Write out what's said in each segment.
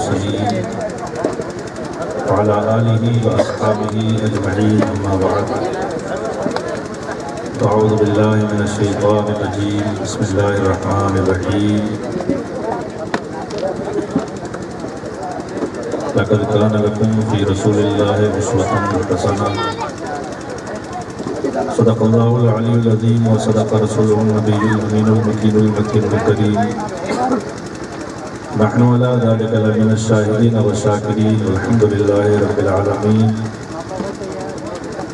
المرسلين وعلى آله وأصحابه أجمعين أما بعد أعوذ بالله من الشيطان الرجيم بسم الله الرحمن الرحيم لقد كان لكم في رسول الله أسوة حسنة صدق الله العلي العظيم وصدق رسوله النبي الأمين المكين المكين الكريم نحن على ذلك لمن الشاهدين والشاكرين والحمد لله رب العالمين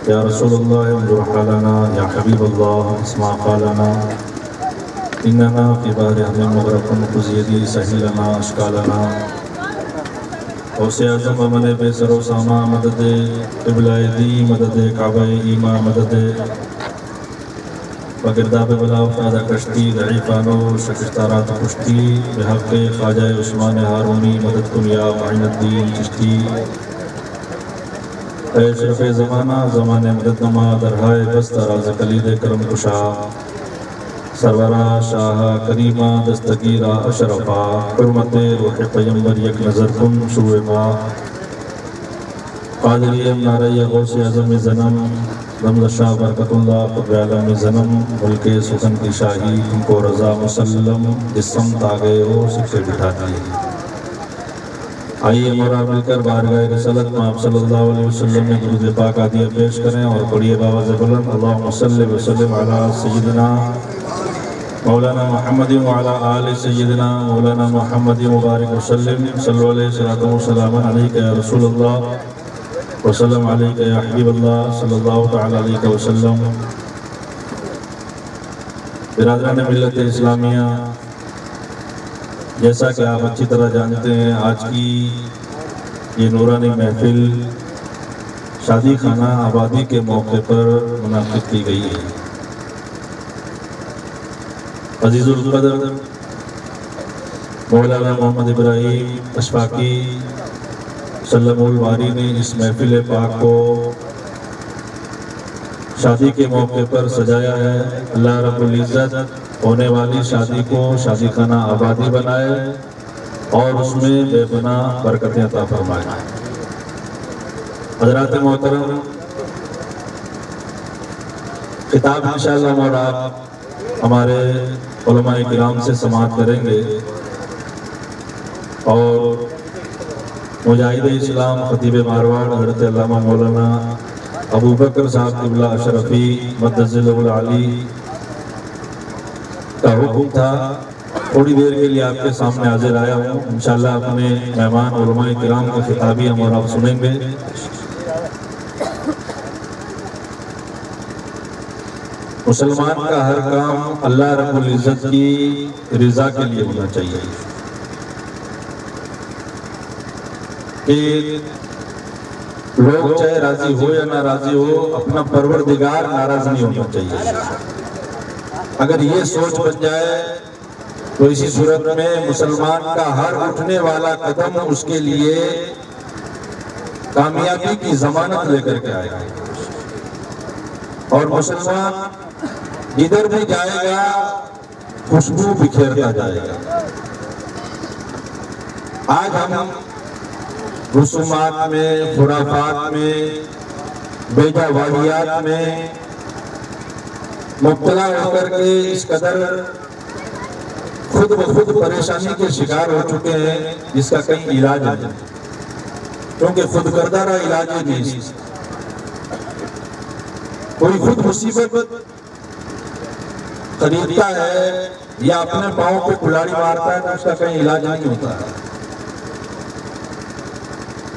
يا رسول الله انظر حالنا يا حبيب الله اسمع قالنا إننا في بحر هم مغرق خذ يدي سهلنا أشكالنا غوث اعظم امن بے سر و ساما مدد قبلہ دی مدد کعبہ ایمان مدد بگرداب بلا افادہ کشتی ضعیفانو شکستارات کشتی بحق خواجہ عثمان ہارونی مدد کن یا معین الدین چشتی اے شرف زمانہ زمان مدد نما درہائے بست راز قلید کرم کشا سرورہ شاہ کریمہ دستگیرہ اشرفہ حرمت روح پیمبر یک نظر کن شوئے ماں قادری امنارہ غوث اعظم زنم رمض شاہ برکت اللہ قطب عالم زنم ملک سکن کی شاہی تم کو رضا مسلم جس سمت آگئے ہو سب سے بٹھا دیئے آئیے مورا مل کر بارگاہ رسالت میں آپ صلی اللہ علیہ وسلم میں درود پاک عادیہ پیش کریں اور پڑھیے باواز بلند اللہم صلی وسلم علی سیدنا مولانا محمد وعلى آل سیدنا مولانا محمد مبارک وسلم صلو علیہ صلاة و سلام علیکہ یا رسول اللہ وسلم علیکہ یا حبیب اللہ صلی اللہ تعالی علیہ وسلم برادران ملت اسلامیہ جیسا کہ آپ اچھی طرح جانتے ہیں آج کی یہ نورانی محفل شادی خانہ آبادی کے موقع پر منعقد کی گئی ہے عزیز القدر مولانا محمد ابراہیم اشفاقی سلم الباری نے اس محفل پاک کو شادی کے موقع پر سجایا ہے اللہ رب العزت ہونے والی شادی کو شادی خانہ آبادی بنائے اور اس میں بے پناہ برکتیں عطا فرمائے حضرات محترم خطاب انشاءاللہ مراد ہمارے علماء کرام سے سماعت کریں گے اور مجاہد اسلام خطیب مارواڑ حضرت علامہ مولانا ابو بکر صاحب قبلہ اشرفی مدذل العلی کا حکم تھا تھوڑی دیر کے لیے آپ کے سامنے حاضر آیا ہوں انشاءاللہ اپنے مہمان علماء کرام کا خطابی ہم اور آپ سنیں گے مسلمان کا ہر کام اللہ رب العزت کی رضا کے لیے ہونا چاہیے کہ لوگ چاہے راضی ہو یا نہ راضی ہو اپنا پروردگار ناراض نہیں ہونا چاہیے اگر یہ سوچ بن جائے تو اسی صورت میں مسلمان کا ہر اٹھنے والا قدم اس کے لیے کامیابی کی ضمانت لے کر کے آئے گا اور مسلمان جدھر بھی جائے گا خوشبو بکھیرتا جائے گا آج ہم رسومات میں خرافات میں بیجا واحیات میں مبتلا ہو کر کے اس قدر خود بخود پریشانی کے شکار ہو چکے ہیں جس کا کئی علاج ہے کیونکہ خود کردہ رہا علاج ہی نہیں کوئی خود مصیبت خریدتا ہے یا اپنے پاؤں پہ کلاڑی مارتا ہے تو اس کا کہیں علاج نہیں ہوتا ہے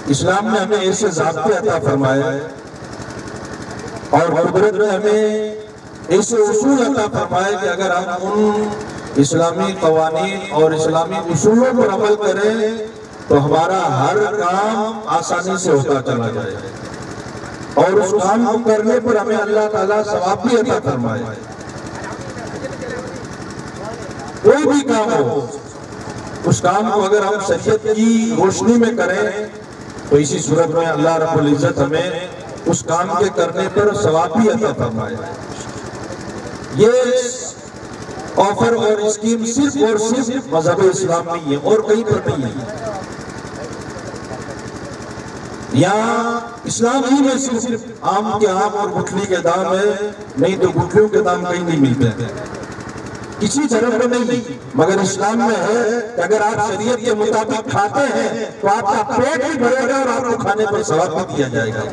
اسلام نے ہمیں ایسے ضابطے عطا فرمائے اور قدرت نے ہمیں ایسے اصول عطا فرمائے کہ اگر ہم ان اسلامی قوانین اور اسلامی اصولوں پر عمل کریں تو ہمارا ہر کام آسانی سے ہوتا چلا جائے اور اس کام کو کرنے پر ہمیں اللہ تعالیٰ ثواب بھی عطا فرمائے کوئی بھی کام ہو اس کام کو اگر ہم شریعت کی روشنی میں کریں تو اسی صورت میں اللہ رب العزت ہمیں اس کام کے کرنے پر ثواب بھی عطا فرمائے یہ آفر اور اسکیم صرف اور صرف مذہب اسلام میں ہے اور کہیں پر نہیں ہے یہاں اسلام ہی میں صرف آم کے آم اور گٹھلی کے دام ہے، نہیں تو گٹھلیوں کے دام کہیں نہیں ملتے، کسی طرف میں نہیں، مگر اسلام میں ہے کہ اگر آپ شریعت کے مطابق کھاتے ہیں تو آپ کا پیٹ بھی بھرے گا اور آپ کو کھانے پر ثواب بھی دیا جائے گا۔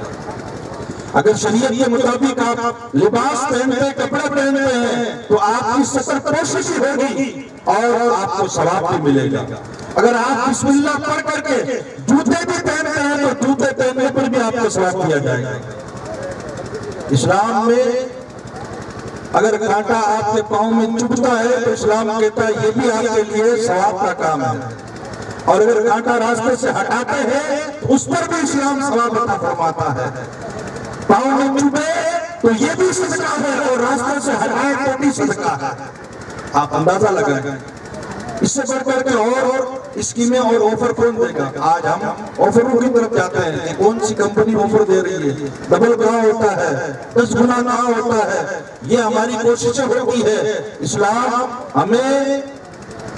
اگر شریعت کے مطابق آپ لباس پہنتے ہیں، کپڑے پہنتے ہیں تو آپ کی ستر کوشش ہوگی اور آپ کو ثواب بھی ملے گا۔ اگر آپ بسم اللہ پڑھ کر کے جوتے بھی پہنتے ہیں تو جوتے پہننے پر بھی آپ کو ثواب دیا جائے گا۔ اسلام میں اگر کانٹا آپ کے پاؤں میں چبھتا ہے تو اسلام کہتا ہے یہ بھی آپ کے لیے ثواب کا کام ہے، اور اگر کانٹا راستے سے ہٹاتے ہیں تو اس پر بھی اسلام ثواب عطا فرماتا ہے۔ پاؤں میں چبھے تو یہ بھی صدقہ ہے اور راستے سے ہٹائے تو بھی صدقہ ہے۔ آپ اندازہ لگائیں اس سے بڑھ کر کے اور اسکیمیں اور آفر کون دے گا؟ آج ہم آفروں کی طرف جاتے ہیں کہ کون سی کمپنی آفر دے رہی ہے، ڈبل کہاں ہوتا ہے، 10 گنا کہاں ہوتا ہے، یہ ہماری کوششیں ہوتی ہے۔ اسلام ہمیں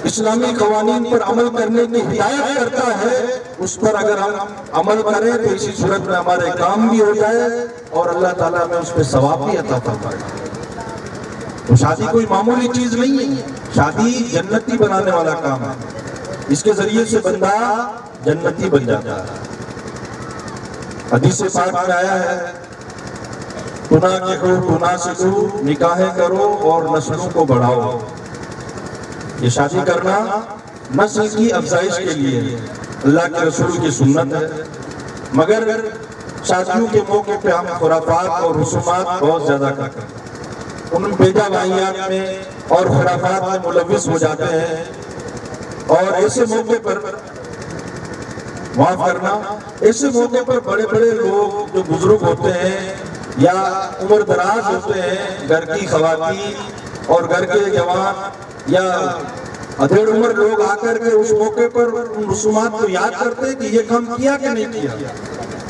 اسلامی قوانین پر عمل کرنے کی ہدایت کرتا ہے، اس پر اگر ہم عمل کریں تو اسی صورت میں ہمارے کام بھی ہو جائے اور اللہ تعالیٰ میں اس پہ ثواب بھی عطا فرمائے۔ تو شادی کوئی معمولی چیز نہیں ہے، شادی جنتی بنانے والا کام ہے، اس کے ذریعے سے بندہ جنتی بن جاتا ہے۔ حدیث پاک میں آیا ہے تناسخوا نکاحیں کرو اور نسلوں کو بڑھاؤ۔ یہ شادی کرنا نسل کی افزائش کے لیے اللہ کے رسول کی سنت ہے، مگر شادیوں کے موقع پہ ہم خرافات اور رسومات بہت زیادہ کرتے ہیں، ان بیجا واحیات میں اور خرافات میں ملوث ہو جاتے ہیں، اور ایسے موقع پر معاف کرنا، ایسے موقع پر بڑے بڑے لوگ جو بزرگ ہوتے ہیں یا عمر دراز ہوتے ہیں، گھر کی خواتین اور گھر کے جوان یا ادھیڑ عمر لوگ آ کر کے اس موقع پر ان رسومات کو یاد کرتے ہیں کہ یہ کام کیا کہ نہیں کیا،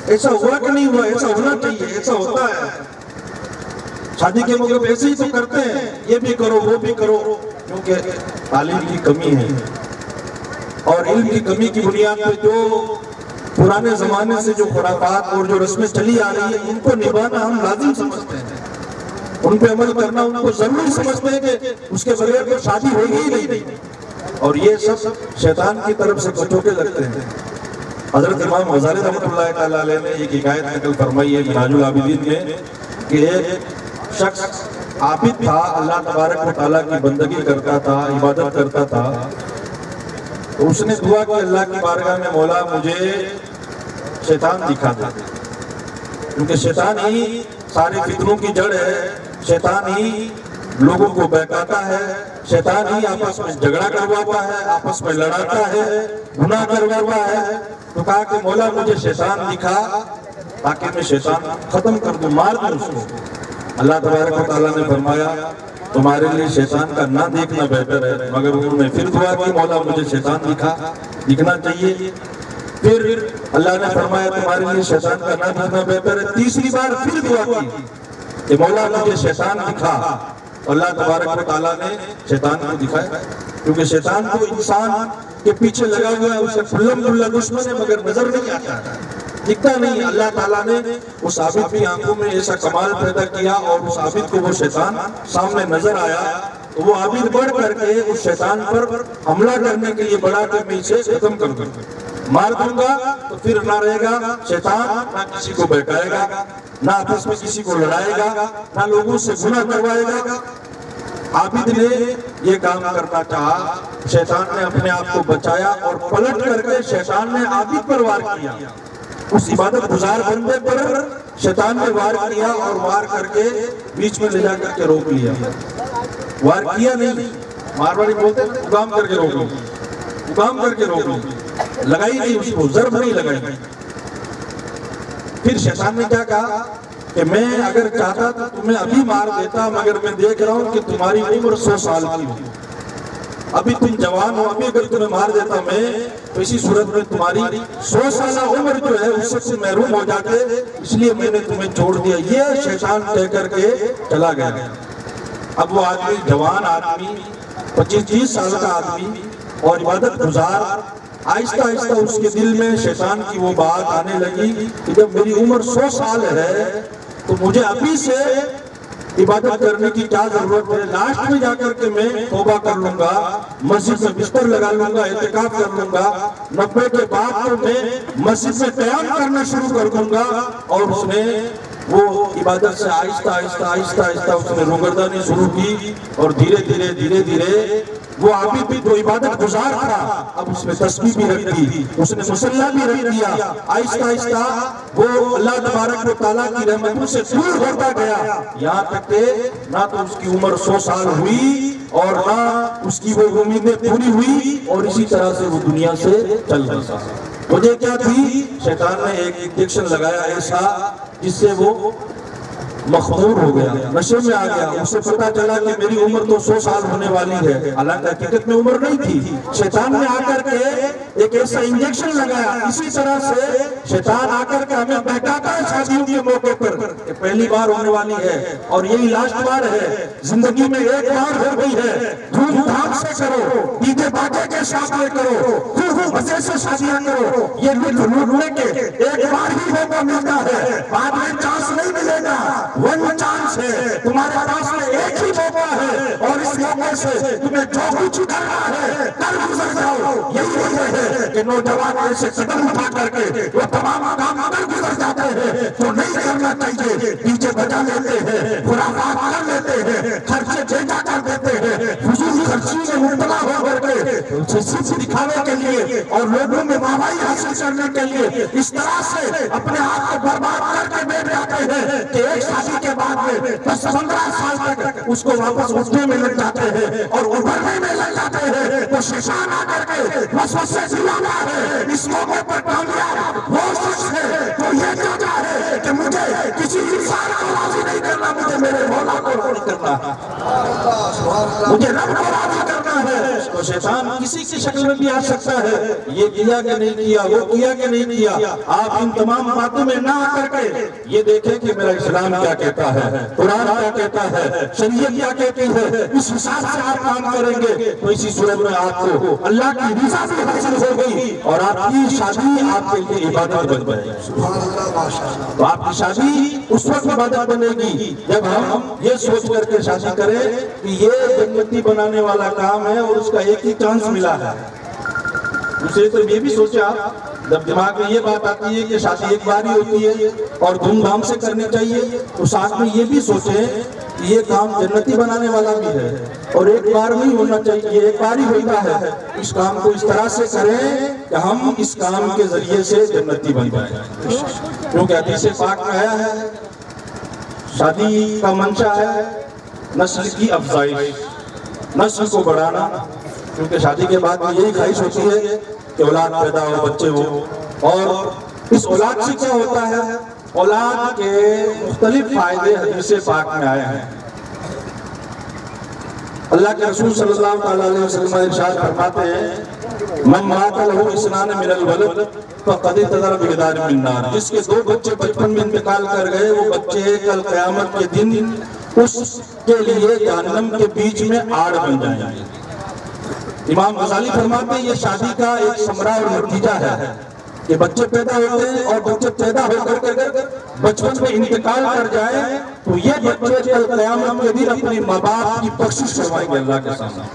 ایسا ہوا کہ نہیں ہوا، ایسا ہونا چاہیے، ایسا ہوتا ہے۔ شادی کے موقع پہ ایسے ہی تو کرتے ہیں، یہ بھی کرو وہ بھی کرو، کیونکہ تعلیم کی کمی ہے اور علم کی کمی کی بنیاد پہ جو پرانے زمانے سے جو خرافات اور جو رسمیں چلی آ رہی ہیں ان کو نبھانا ہم لازم سمجھتے ہیں، ان پہ عمل کرنا ان کو ضروری سمجھتے ہیں کہ اس کے بغیر تو شادی ہوگی ہی نہیں، اور یہ سب شیطان کی طرف سے بچوکے لگتے ہیں۔ حضرت امام غزالی رحمۃ اللہ تعالیٰ علیہ نے ایک حکایت نقل فرمائی ہے منہاج العابدین میں کہ ایک شخص عابد تھا، اللہ تبارک و تعالیٰ کی بندگی کرتا تھا، عبادت کرتا تھا، تو اس نے دعا کہ اللہ کی بارگاہ میں مولا مجھے شیطان دکھا دے، کیونکہ شیطان ہی سارے فتنوں کی جڑ ہے، شیطان ہی لوگوں کو بہکاتا ہے، شیطان ہی آپس میں جھگڑا کرواتا ہے، آپس میں لڑاتا ہے، گناہ کرواتا ہے۔ تو کہا کہ مولا مجھے شیطان دکھا تاکہ میں شیطان ختم کر دوں، مار دوں اس کو۔ اللہ تبارک و تعالیٰ نے فرمایا تمہارے لیے شیطان کا نہ دیکھنا بہتر ہے، مگر انہوں نے پھر دعا کی مولا مجھے شیطان دکھنا چاہیے۔ پھر اللہ نے فرمایا تمہارے لیے شیطان کا نہ دیکھنا بہتر ہے، تیسری بار پھر دعا کی کہ مولا مجھے شیطان دکھا، اللہ تبارک و تعالیٰ نے شیطان کو دکھایا، کیونکہ شیطان تو انسان کے پیچھے لگا ہوا ہے، اسے پھلم پھلا دشمن ہے مگر نظر نہیں آتا ہے، دکھتا نہیں۔ اللہ تعالیٰ نے اس عابد کی آنکھوں میں ایسا کمال پیدا کیا اور اس عابد کو وہ شیطان سامنے نظر آیا، تو وہ عابد بڑھ کر کے اس شیطان پر حملہ کرنے کے لیے بڑھا کہ میں اسے ختم کر دوں، مار دوں گا تو پھر نہ رہے گا شیطان، نہ کسی کو بہکائے گا، نہ آپس میں کسی کو لڑائے گا، نہ لوگوں سے گناہ کروائے گا۔ عابد نے یہ کام کرنا چاہا، شیطان نے اپنے آپ کو بچایا اور پلٹ کر کے شیطان نے عابد پر وار کیا، اس عبادت گزار بندے پر شیطان نے وار کیا اور وار کر کے بیچ میں لے جا کر کے روک لیا۔ وار کیا نہیں، مارواڑی بولتے ہیں اگام کر کے روک لو، اگام کر کے روک لو، لگائی نہیں اس کو، ضرب نہیں لگائی۔ پھر شیطان نے کیا کہا کہ میں اگر چاہتا تو تمہیں ابھی مار دیتا، مگر میں دیکھ رہا ہوں کہ تمہاری عمر 100 سال کی ہو، ابھی تم جوان ہو، ابھی اگر تمہیں مار دیتا میں تو اسی صورت میں تمہاری 100 سالہ عمر جو ہے اس سے محروم ہو جاتے، اس لیے میں نے تمہیں چھوڑ دیا۔ یہ شیطان کہہ کر کے چلا گیا۔ اب وہ آدمی جوان آدمی 25-30 سال کا آدمی اور عبادت گزار آہستہ آہستہ اس کے دل میں شیطان کی وہ بات آنے لگی کہ جب میری عمر 100 سال ہے تو مجھے ابھی سے عبادت کرنے کی کیا ضرورت ہے، لاسٹ میں جا کر کے میں توبہ کر لوں گا، مسجد میں بستر لگا لوں گا، اعتکاف کر لوں گا، 90 کے بعد تو میں مسجد میں قیام کرنا شروع کر دوں گا۔ اور اس نے وہ عبادت سے آہستہ آہستہ اس نے روگردانی شروع کی، اور دھیرے دھیرے وہ ابھی بھی تو عبادت گزار تھا، اب اس نے تسبیح بھی رکھ دی، اس نے مصلی بھی رکھ دیا۔ آہستہ آہستہ وہ اللہ تبارک و تعالیٰ کی رحمتوں سے دور ہوتا گیا، یہاں تک کہ نہ تو اس کی عمر 100 سال ہوئی اور نہ اس کی وہ امیدیں پوری ہوئی، اور اسی طرح سے وہ دنیا سے چل رہا۔ وجہ کیا تھی؟ شیطان نے ایک انجیکشن لگایا ایسا جس سے وہ مخمور ہو گیا، نشے میں آ گیا۔ اسے پتا چلا کہ میری عمر تو 100 سال ہونے والی ہے، حالانکہ حقیقت میں عمر نہیں تھی۔ شیطان نے آ کر کے ایک ایسا انجیکشن لگایا، اسی طرح سے شیطان آ کر کے ہمیں بہکاتا ہے شادیوں کے موقع پر کہ پہلی بار ہونے والی ہے اور یہی لاسٹ بار ہے، زندگی میں ایک بار ہو گئی ہے، دھوم دھام سے کرو، ڈیجے باجے کے ساتھ کرو، خوب مزے سے شادیاں کرو۔ یہ لوٹنے کے ایک بار ہی موقع ملتا ہے، بعد میں چانس نہیں ملے گا۔ ون چانس ہے، تمہارے پاس میں ایک ہی موقع ہے، اور اس موقع سے تمہیں جو کچھ کرنا ہے کر گزر جاؤ۔ یہی وجہ ہے کہ نوجوان ایسے قدم اٹھا کر کے وہ تمام کام اگر گزر جاتے ہیں تو نہیں کرنا چاہیے، پیچھے بجا لیتے ہیں، خرافات کر لیتے ہیں، خرچے بھیجا کر دیتے ہیں، فضول خرچی میں مبتلا ہو کر کے صرف دکھانے کے لیے اور لوگوں میں واہوائی حاصل کرنے کے لیے اس طرح سے اپنے آپ کو برباد کر کے بیٹھ جاتے ہیں کہ ایک شادی کے بعد میں 10-15 سال تک اس کو واپس اٹھنے میں لگ جاتے ہیں اور ابھرنے میں لگ جاتے ہیں۔ تو شیطان آ کر کے وسوسے دلاتا ہے، اس موقع پر کامیاب وہ شخص ہے تو یہ چاہتا ہے کہ مجھے کسی انسان کو راضی نہیں کرنا، مجھے میرے مولا کو راضی کرنا، مجھے رب کو راضی کرنا ہے۔ تو شیطان کسی کی شکل میں بھی آ سکتا ہے، یہ کیا کہ نہیں کیا، وہ کیا کہ نہیں کیا۔ آپ ان تمام باتوں میں نہ آ کر کے یہ دیکھیں کہ میرا اسلام کیا کہتا ہے، قرآن کیا کہتا ہے، شریعت کیا کہتی ہے، اس حساب سے آپ کام کریں گے تو اسی صورت میں آپ کو اللہ کی رضا بھی حاصل ہوگی اور آپ کی شادی آپ کے لیے عبادت بن جائے گی۔ تو آپ کی شادی اس وقت عبادت بنے گی جب ہم یہ سوچ کر کے شادی کریں کہ یہ جنتی بنانے والا کام ہے اور اس کا ایک ہی چانس ملا ہے۔ اسے تو یہ بھی سوچے آپ، جب دماغ میں یہ بات آتی ہے کہ شادی ایک بار ہی ہوتی ہے اور دھوم دھام سے کرنی چاہیے، تو ساتھ میں یہ بھی سوچیں کہ یہ کام جنتی بنانے والا بھی ہے اور ایک بار نہیں ہونا چاہیے، ایک بار ہی ہوتا ہے۔ اس کام کو اس طرح سے کریں کہ ہم اس کام کے ذریعے سے جنتی بن جائیں، کیونکہ حدیث پاک میں آیا ہے شادی کا منشا ہے نسل کی افزائش، نسل کو بڑھانا، کیونکہ شادی کے بعد میں یہی خواہش ہوتی ہے کہ اولاد پیدا ہو، بچے ہو، اور اس اولاد سے کیا ہوتا ہے، اولاد کے مختلف فائدے حدیث پاک میں آئے ہیں۔ اللہ کے رسول صلی اللہ علیہ وسلم ارشاد فرماتے ہیں من مات لہ اثنان من الولد فقد اعتذر بغدار من النار، جس کے 2 بچے بچپن میں انتقال کر گئے، وہ بچے کل قیامت کے دن اس کے لیے جہنم کے بیچ میں آڑ بن جائیں گے۔ امام غزالی فرماتے ہیں یہ شادی کا ایک ثمرہ اور نتیجہ ہے کہ بچے پیدا ہوتے ہیں اور بچے پیدا ہو کر کے اگر بچپن میں انتقال کر جائے تو یہ بچے کل قیامت کے دن اپنی ماں باپ کی بخشش کروائیں گے اللہ کے سامنے،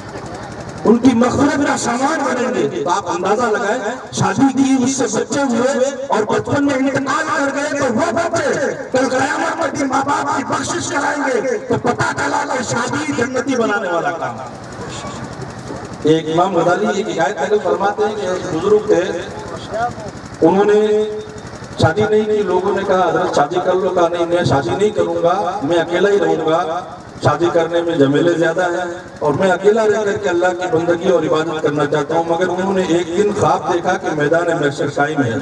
ان کی مغفرت کا سامان بنیں گے۔ تو آپ اندازہ لگائیں، شادی کی اس سے بچے ہوئے اور بچپن میں انتقال کر گئے تو وہ بچے کل قیامت کے دن ماں باپ کی بخشش کرائیں گے، تو پتہ چلا کہ شادی جنتی بنانے والا کام ہے۔ ایک امام غزالی ایک حکایت نقل فرماتے ہیں کہ ایک بزرگ تھے، انہوں نے شادی نہیں کی، لوگوں نے کہا حضرت شادی کر لو، کہا نہیں میں شادی نہیں کروں گا، میں اکیلا ہی رہوں گا، شادی کرنے میں جھمیلے زیادہ ہیں اور میں اکیلا رہ کر کے اللہ کی بندگی اور عبادت کرنا چاہتا ہوں۔ مگر انہوں نے ایک دن خواب دیکھا کہ میدان محشر قائم ہے،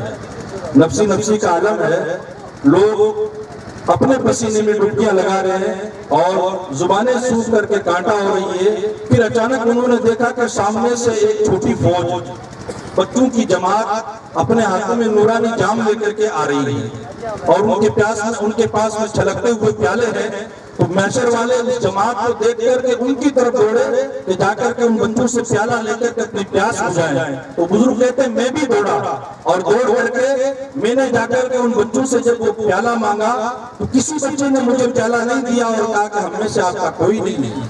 نفسی نفسی کا عالم ہے، لوگ اپنے پسینے میں ڈبکیاں لگا رہے ہیں اور زبانیں سوکھ کر کے کانٹا ہو رہی ہے۔ پھر اچانک انہوں نے دیکھا کہ سامنے سے ایک چھوٹی فوج، بچوں کی جماعت اپنے ہاتھوں میں نورانی جام لے کر کے آ رہی ہے اور ان کے پاس میں چھلکتے ہوئے پیالے ہیں۔ تو محشر والے اس جماعت کو دیکھ کر کے ان کی طرف دوڑے کہ جا کر کے ان بچوں سے پیالہ لے کر کے اپنی پیاس بجھائیں. تو بزرگ کہتے ہیں میں بھی دوڑا اور دوڑ کر کے میں نے جا کر کے ان بچوں سے جب وہ پیالہ مانگا تو کسی بچے نے مجھے پیالہ نہیں دیا اور کہا کہ ہم میں سے آپ کا کوئی نہیں،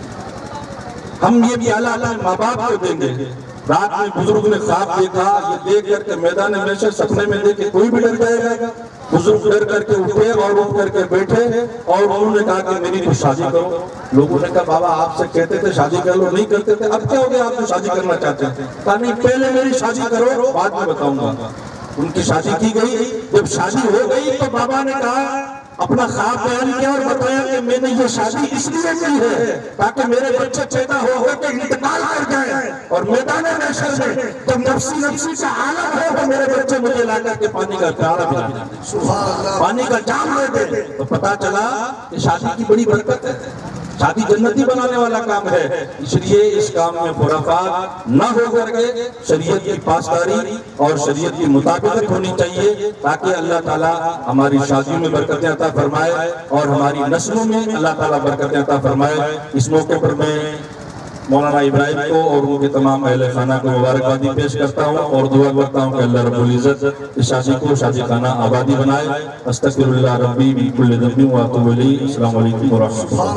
ہم یہ پیالہ اپنے ماں باپ کو دیں گے. رات میں بزرگ نے خواب دیکھا، یہ دیکھ کر کے میدان محشر سپنے میں دیکھے کوئی بھی ڈر جائے گا. بزرگ ڈر کر کے اٹھے اور اٹھ کر کے بیٹھے اور انہوں نے کہا کہ میری تو شادی کرو. لوگوں نے کہا بابا آپ سے کہتے تھے شادی کر لو، نہیں کرتے تھے، اب کیا ہو گیا آپ کو شادی کرنا چاہتے ہیں؟ کہا نہیں پہلے میری شادی کرو بعد میں بتاؤں گا. ان کی شادی کی گئی. جب شادی ہو گئی تو بابا نے کہا اپنا خواب بیان کیا اور بتایا کہ میں نے یہ شادی اس لیے کی ہے تاکہ میرے بچے پیدا ہو کے انتقال کر جائیں اور میدان محشر میں جب نفسی کا عالم ہے تو میرے بچے مجھے لا کر کے پانی کا پیالہ پلا دیں، پانی کا جام لے دیں. تو پتا چلا کہ شادی کی بڑی برکت ہے، شادی جنتی بنانے والا کام ہے. اس لیے اس کام میں خرافات نہ ہو کر کے شریعت کی پاسداری اور شریعت کی مطابقت ہونی چاہیے تاکہ اللہ تعالیٰ ہماری شادیوں میں برکتیں عطا فرمائے اور ہماری نسلوں میں اللہ تعالیٰ برکتیں عطا فرمائے. اس موقع پر میں مولانا ابراہیم کو اور ان کے تمام اہل خانہ کو مبارکبادی پیش کرتا ہوں اور دعا کرتا ہوں کہ اللہ رب العزت اس شادی کو شادی خانہ آبادی بنائے. استغفر اللہ ربی من کل ذنب واتوب الیہ. السلام علیکم ورحمۃ اللہ.